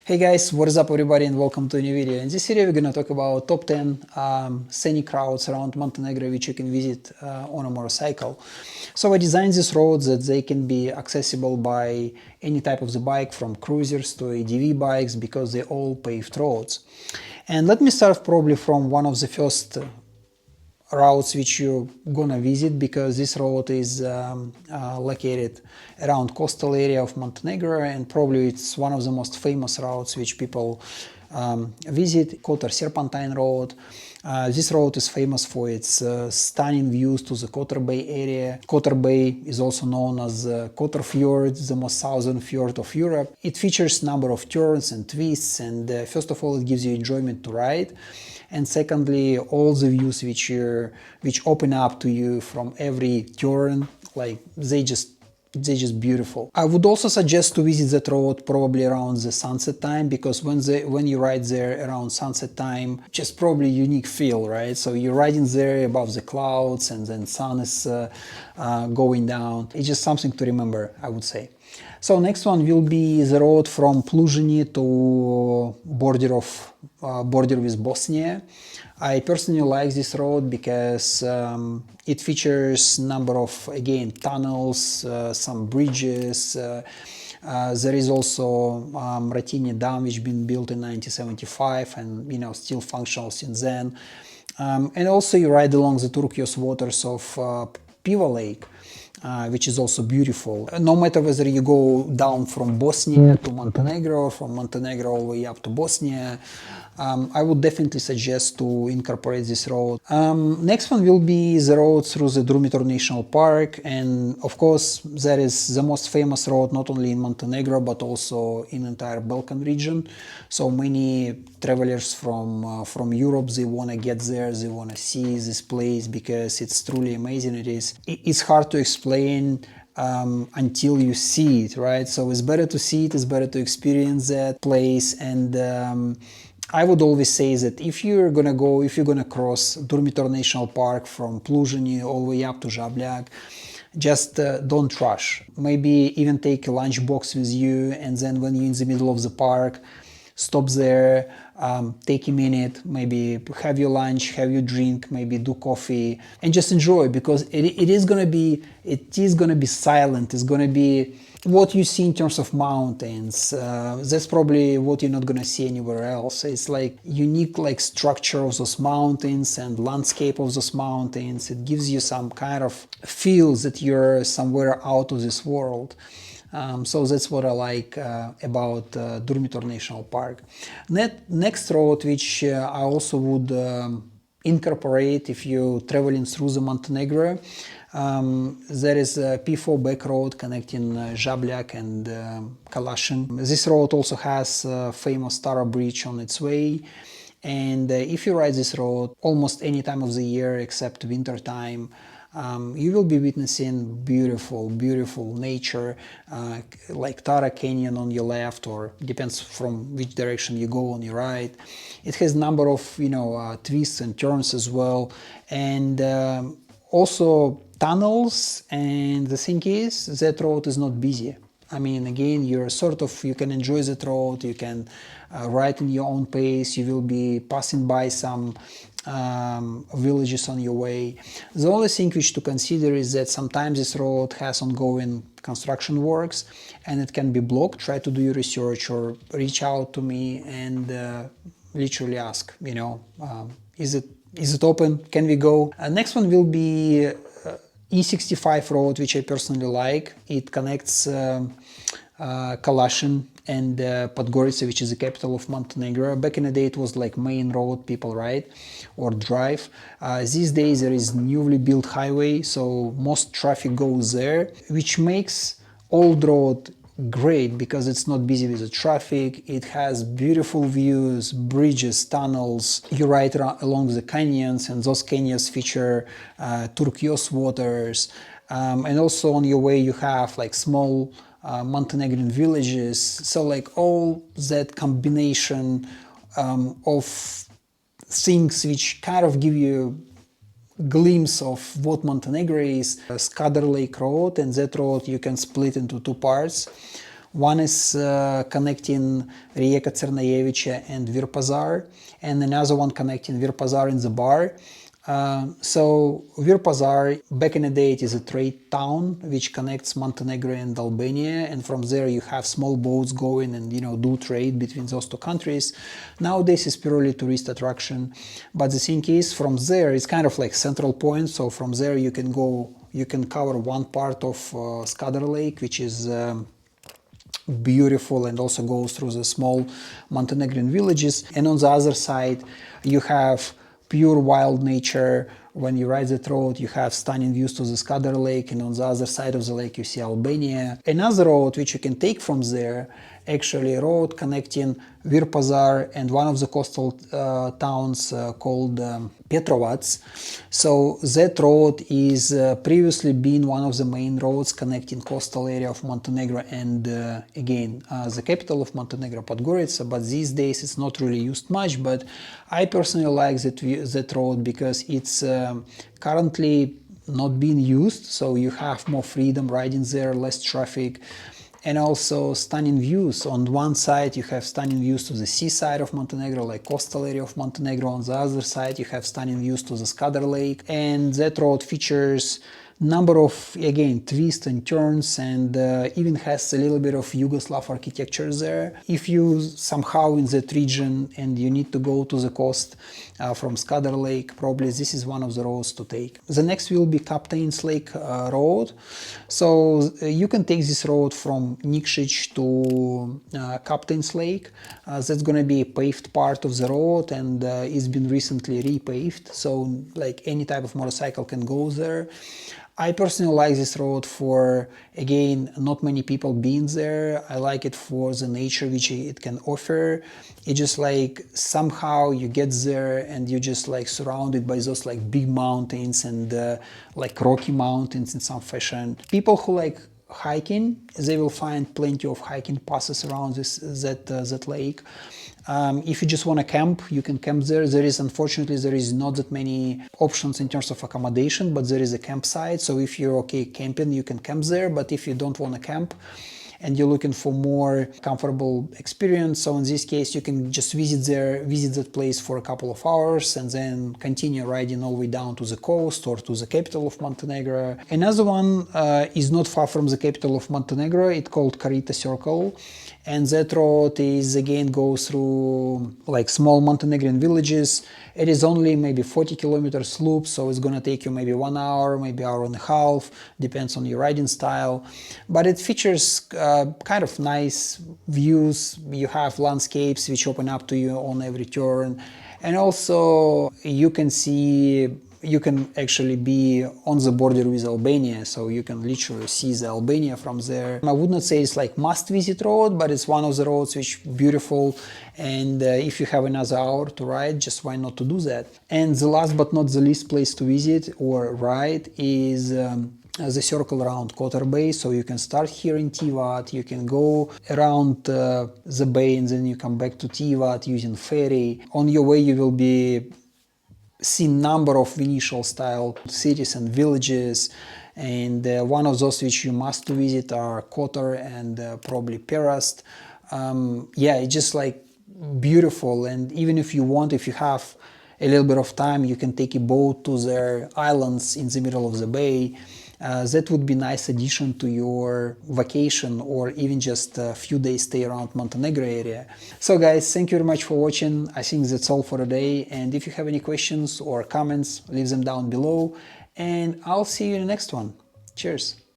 Hey guys, what is up everybody and welcome to a new video. In this video we're gonna talk about top 10 scenic routes around Montenegro which you can visit on a motorcycle. So I designed these roads that they can be accessible by any type of the bike, from cruisers to ADV bikes, because they're all paved roads. And let me start probably from one of the first routes which you're gonna visit, because this road is located around coastal area of Montenegro, and probably it's one of the most famous routes which people visit, Kotor Serpentine road. This road is famous for its stunning views to the Kotor Bay area. Kotor Bay is also known as Kotor Fjord, the most southern fjord of Europe. It features a number of turns and twists, and first of all it gives you enjoyment to ride. And secondly, all the views which open up to you from every turn, like they just beautiful. I would also suggest to visit that road probably around the sunset time, because when you ride there around sunset time, just probably a unique feel, right? So you're riding there above the clouds and then sun is going down. It's just something to remember, I would say. So next one will be the road from Pluzine to border with Bosnia. I personally like this road because it features number of, again, tunnels, some bridges. There is also Ratini Dam, which been built in 1975 and still functional since then. And also you ride along the turquoise waters of Petrovac Lake, which is also beautiful. No matter whether you go down from Bosnia to Montenegro, or from Montenegro all the way up to Bosnia, I would definitely suggest to incorporate this road. Next one will be the road through the Durmitor National Park, and of course that is the most famous road not only in Montenegro but also in entire Balkan region. So many travelers from Europe, they want to get there, they want to see this place because it's truly amazing. It's hard to explain until you see it, right? So it's better to see it, it's better to experience that place. And I would always say that if you're gonna cross Durmitor National Park from Pluzine all the way up to Zabljak, just don't rush. Maybe even take a lunch box with you, and then when you're in the middle of the park, stop there, take a minute, maybe have your lunch, have your drink, maybe do coffee, and just enjoy, because it is gonna be silent. It's gonna be what you see in terms of mountains. That's probably what you're not gonna see anywhere else. It's like unique, like structure of those mountains and landscape of those mountains. It gives you some kind of feel that you're somewhere out of this world. So that's what I like about Durmitor National Park. Next road, which I also would incorporate if you're traveling through the Montenegro, there is a P4 back road connecting Zabljak and Kolasin. This road also has a famous Tara Bridge on its way. And if you ride this road almost any time of the year except winter time, you will be witnessing beautiful nature, like Tara Canyon on your left, or depends from which direction you go on your right. It has a number of twists and turns as well, and also tunnels. And the thing is, that road is not busy. I mean, again, you can enjoy that road, you can ride in your own pace, you will be passing by some villages on your way. The only thing which to consider is that sometimes this road has ongoing construction works and it can be blocked. Try to do your research or reach out to me and literally ask, is it open? Can we go? Next one will be E65 road, which I personally like. It connects Kolasin and Podgorica, which is the capital of Montenegro. Back in the day it was like main road people ride or drive. These days there is newly built highway, so most traffic goes there, which makes old road great because it's not busy with the traffic. It has beautiful views, bridges, tunnels. You ride along the canyons, and those canyons feature turquoise waters. And also on your way you have like small Montenegrin villages. So like all that combination of things which kind of give you glimpse of what Montenegro is. Skadar Lake road, and that road you can split into two parts. One is connecting Rijeka Crnajevice and Virpasar, and another one connecting Virpasar and the bar. So Virpasar, back in the day, it is a trade town which connects Montenegro and Albania, and from there you have small boats going and do trade between those two countries. Nowadays it's purely tourist attraction, but the thing is, from there it's kind of like central point. So from there you can cover one part of Skadar Lake, which is beautiful and also goes through the small Montenegrin villages, and on the other side you have pure wild nature. When you ride that road, you have stunning views to the Skadar Lake, and on the other side of the lake you see Albania. Another road which you can take from there, actually a road connecting Virpasar and one of the coastal towns called Petrovac. So that road is previously been one of the main roads connecting coastal area of Montenegro and again the capital of Montenegro, Podgorica, but these days it's not really used much. But I personally like that road because it's currently not being used, so you have more freedom riding there, less traffic, and also stunning views. On one side you have stunning views to the seaside of Montenegro, like coastal area of Montenegro. On the other side you have stunning views to the Skadar Lake, and that road features number of, again, twists and turns, and even has a little bit of Yugoslav architecture there. If you somehow in that region and you need to go to the coast from Skadar Lake, probably this is one of the roads to take. The next will be Captain's Lake Road. So you can take this road from Nikšić to Captain's Lake. That's going to be a paved part of the road, and it's been recently repaved, so like any type of motorcycle can go there. I personally like this road for, again, not many people being there. I like it for the nature which it can offer. It just like somehow you get there and you just like surrounded by those like big mountains and like rocky mountains in some fashion. People who like hiking, they will find plenty of hiking passes around that lake. If you just want to camp, you can camp there. Unfortunately, there is not that many options in terms of accommodation, but there is a campsite. So if you're okay camping, you can camp there. But if you don't want to camp and you're looking for more comfortable experience, so in this case, you can just visit that place for a couple of hours and then continue riding all the way down to the coast or to the capital of Montenegro. Another one is not far from the capital of Montenegro. It's called Korita Circle. And that road is again goes through like small Montenegrin villages. It is only maybe 40 kilometers loop, so it's gonna take you maybe 1 hour, maybe hour and a half, depends on your riding style. But it features kind of nice views. You have landscapes which open up to you on every turn, and also you can actually be on the border with Albania, so you can literally see the Albania from there. I would not say it's like must-visit road, but it's one of the roads which beautiful, and if you have another hour to ride, just why not to do that. And the last but not the least place to visit or ride is the circle around Kotor Bay. So you can start here in Tivat, you can go around the bay, and then you come back to Tivat using ferry. On your way you will be see number of Venetian style cities and villages, and one of those which you must visit are Kotor and probably Perast. Yeah, it's just like beautiful, and even if you have a little bit of time, you can take a boat to their islands in the middle of the bay. That would be nice addition to your vacation, or even just a few days stay around Montenegro area. So guys, thank you very much for watching. I think that's all for today, and if you have any questions or comments, leave them down below, and I'll see you in the next one. Cheers!